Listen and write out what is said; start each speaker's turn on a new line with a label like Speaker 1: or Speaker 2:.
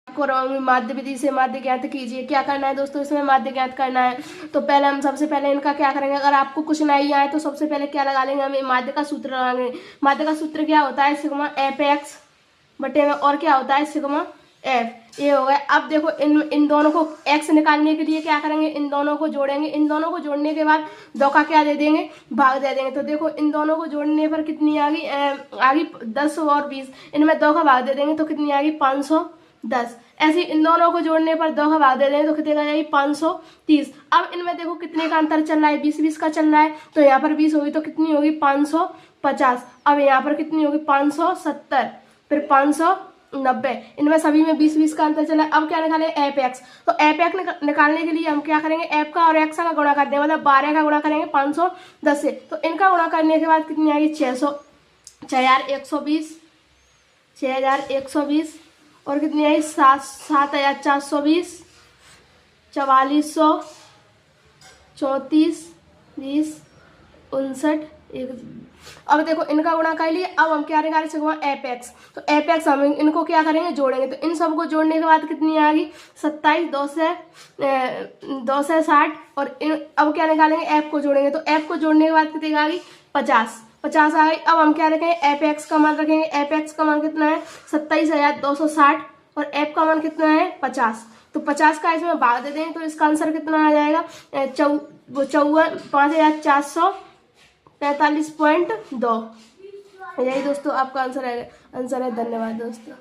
Speaker 1: कराऊंगी माध्य विधि से माध्य ज्ञात कीजिए। क्या करना है दोस्तों, इसमें माध्य ज्ञात करना है। तो पहले हम सबसे पहले इनका क्या करेंगे, अगर आपको कुछ नहीं आए तो सबसे पहले क्या लगा लेंगे, हम माध्य का सूत्र लगाएंगे। माध्य का सूत्र क्या होता है, सिग्मा एफ एक्स बटे में और क्या होता है सिग्मा एफ, ये हो गया। अब देखो इन दोनों को एक्स निकालने के लिए क्या करेंगे, इन दोनों को जोड़ेंगे। इन दोनों को जोड़ने के बाद दो का क्या दे देंगे, भाग दे देंगे। तो देखो इन दोनों को जोड़ने पर कितनी आ गई 10 और 20, इनमें दो का भाग दे देंगे तो कितनी आ गई 510। ऐसे इन दोनों को जोड़ने पर दो का भाग दे देंगे तो कितनी आ जाएगी 530। अब इनमें देखो कितने का अंतर चल रहा है, 20-20 का चल रहा है। तो यहाँ पर 20 होगी तो कितनी होगी 550। अब यहाँ पर कितनी होगी 570, फिर 590। इनमें सभी में 20-20 का अंतर चला। अब क्या निकालें, एफ एक्स। तो एफ एक्स निकालने के लिए हम क्या करेंगे, एफ का और एक्स का गुणा कर देंगे, मतलब 12 का गुणा करेंगे 510 से। तो इनका गुणा करने के बाद कितनी आएगी 6120, 6120 और कितनी आई 7420, 4400, 34, 20, 59, 1। अब देखो इनका गुणा कर लिए। अब हम क्या निकाले सिग्मा एफ एक्स। तो एफ एक्स हम इनको क्या करेंगे, जोड़ेंगे। तो इन सबको जोड़ने के बाद कितनी आ गई 27, 2 से 60। और अब क्या निकालेंगे, एफ को जोड़ेंगे। तो एफ को जोड़ने के बाद कितनी आ गई 50 आ गई। अब हम क्या रखेंगे, एफ एक्स का मान रखेंगे। एफ एक्स का मान कितना है 27,260 और एफ का मान कितना है 50। तो 50 का इसमें भाग दे दें तो इसका आंसर कितना आ जाएगा 5445.2। यही दोस्तों आपका आंसर है। धन्यवाद दोस्तों।